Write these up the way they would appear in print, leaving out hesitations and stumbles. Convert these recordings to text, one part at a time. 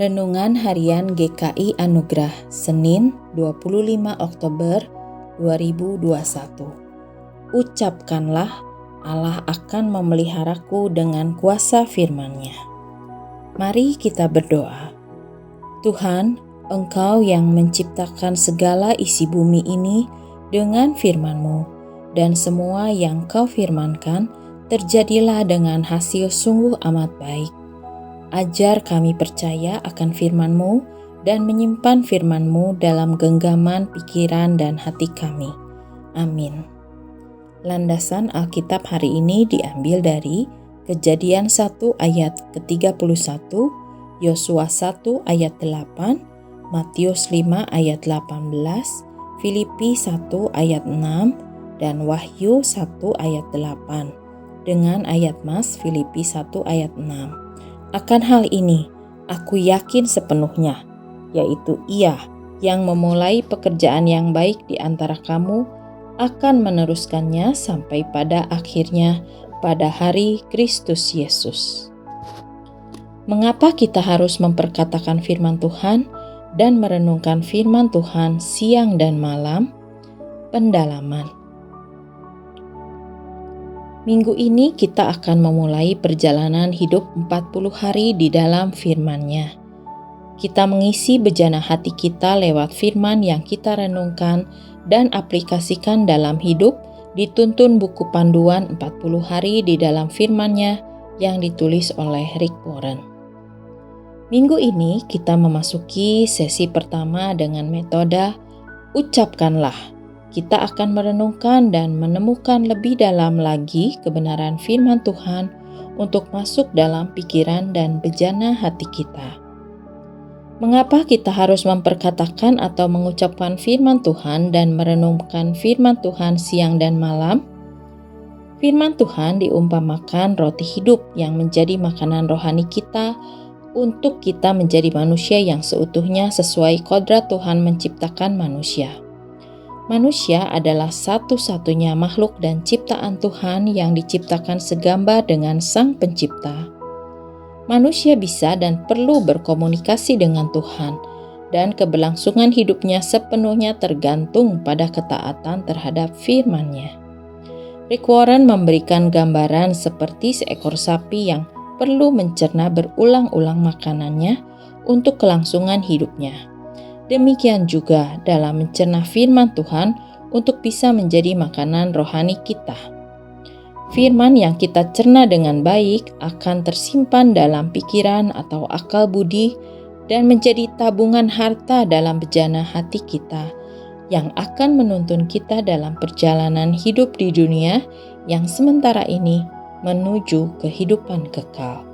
Renungan Harian GKI Anugerah Senin 25 Oktober 2021. Ucapkanlah, Allah akan memeliharaku dengan kuasa firman-Nya. Mari kita berdoa. Tuhan, Engkau yang menciptakan segala isi bumi ini dengan firman-Mu, dan semua yang Kau firmankan terjadilah dengan hasil sungguh amat baik. Ajar kami percaya akan firman-Mu dan menyimpan firman-Mu dalam genggaman pikiran dan hati kami. Amin. Landasan Alkitab hari ini diambil dari Kejadian 1 ayat ke-31, Yosua 1 ayat 8, Matius 5 ayat 18, Filipi 1 ayat 6, dan Wahyu 1 ayat 8, dengan ayat Mas Filipi 1 ayat 6. Akan hal ini, aku yakin sepenuhnya, yaitu Ia yang memulai pekerjaan yang baik di antara kamu akan meneruskannya sampai pada akhirnya pada hari Kristus Yesus. Mengapa kita harus memperkatakan firman Tuhan dan merenungkan firman Tuhan siang dan malam? Pendalaman. Minggu ini kita akan memulai perjalanan hidup 40 hari di dalam firman-Nya. Kita mengisi bejana hati kita lewat firman yang kita renungkan dan aplikasikan dalam hidup dituntun buku panduan 40 hari di dalam firman-Nya yang ditulis oleh Rick Warren. Minggu ini kita memasuki sesi pertama dengan metode Ucapkanlah. Kita akan merenungkan dan menemukan lebih dalam lagi kebenaran firman Tuhan untuk masuk dalam pikiran dan bejana hati kita. Mengapa kita harus memperkatakan atau mengucapkan firman Tuhan dan merenungkan firman Tuhan siang dan malam? Firman Tuhan diumpamakan roti hidup yang menjadi makanan rohani kita untuk kita menjadi manusia yang seutuhnya sesuai kodrat Tuhan menciptakan manusia. Manusia adalah satu-satunya makhluk dan ciptaan Tuhan yang diciptakan segambar dengan Sang Pencipta. Manusia bisa dan perlu berkomunikasi dengan Tuhan, dan keberlangsungan hidupnya sepenuhnya tergantung pada ketaatan terhadap firman-Nya. Rick Warren memberikan gambaran seperti seekor sapi yang perlu mencerna berulang-ulang makanannya untuk kelangsungan hidupnya. Demikian juga dalam mencerna firman Tuhan untuk bisa menjadi makanan rohani kita. Firman yang kita cerna dengan baik akan tersimpan dalam pikiran atau akal budi dan menjadi tabungan harta dalam bejana hati kita yang akan menuntun kita dalam perjalanan hidup di dunia yang sementara ini menuju kehidupan kekal.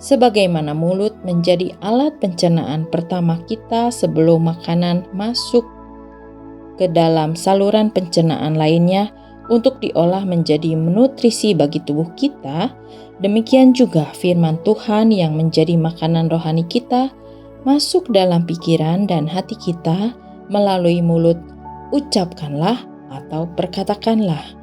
Sebagaimana mulut menjadi alat pencernaan pertama kita sebelum makanan masuk ke dalam saluran pencernaan lainnya untuk diolah menjadi nutrisi bagi tubuh kita, demikian juga firman Tuhan yang menjadi makanan rohani kita masuk dalam pikiran dan hati kita melalui mulut. Ucapkanlah atau perkatakanlah.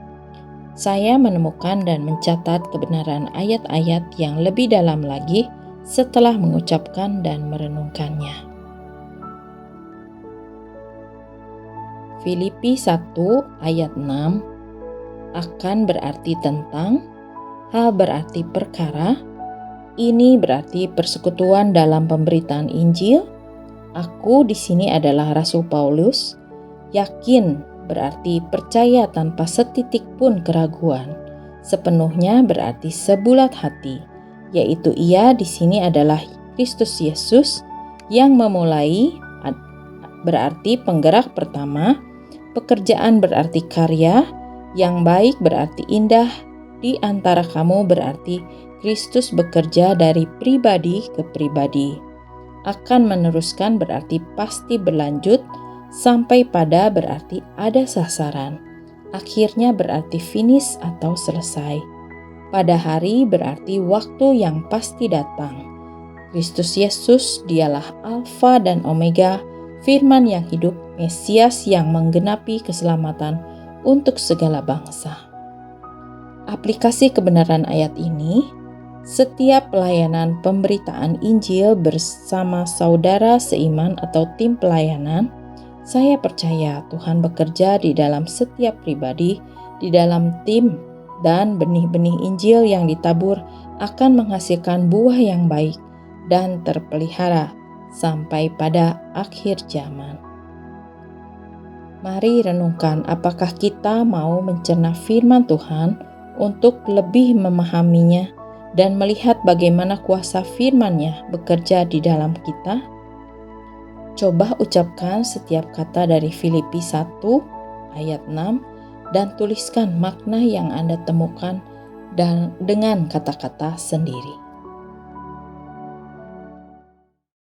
Saya menemukan dan mencatat kebenaran ayat-ayat yang lebih dalam lagi setelah mengucapkan dan merenungkannya. Filipi 1 ayat 6 akan berarti tentang, hal berarti perkara, ini berarti persekutuan dalam pemberitaan Injil. Aku di sini adalah Rasul Paulus, yakin berarti percaya tanpa setitik pun keraguan. Sepenuhnya berarti sebulat hati, yaitu Ia di sini adalah Kristus Yesus yang memulai, berarti penggerak pertama, pekerjaan berarti karya, yang baik berarti indah, di antara kamu berarti Kristus bekerja dari pribadi ke pribadi. Akan meneruskan berarti pasti berlanjut, sampai pada berarti ada sasaran. Akhirnya berarti finish atau selesai. Pada hari berarti waktu yang pasti datang. Kristus Yesus dialah Alfa dan Omega, firman yang hidup, Mesias yang menggenapi keselamatan untuk segala bangsa. Aplikasi kebenaran ayat ini, Setiap pelayanan pemberitaan Injil bersama saudara seiman atau tim pelayanan, saya percaya Tuhan bekerja di dalam setiap pribadi, di dalam tim, dan benih-benih Injil yang ditabur akan menghasilkan buah yang baik dan terpelihara sampai pada akhir zaman. Mari renungkan, apakah kita mau mencerna firman Tuhan untuk lebih memahaminya dan melihat bagaimana kuasa firman-Nya bekerja di dalam kita? Coba ucapkan setiap kata dari Filipi 1 ayat 6 dan tuliskan makna yang Anda temukan dan dengan kata-kata sendiri.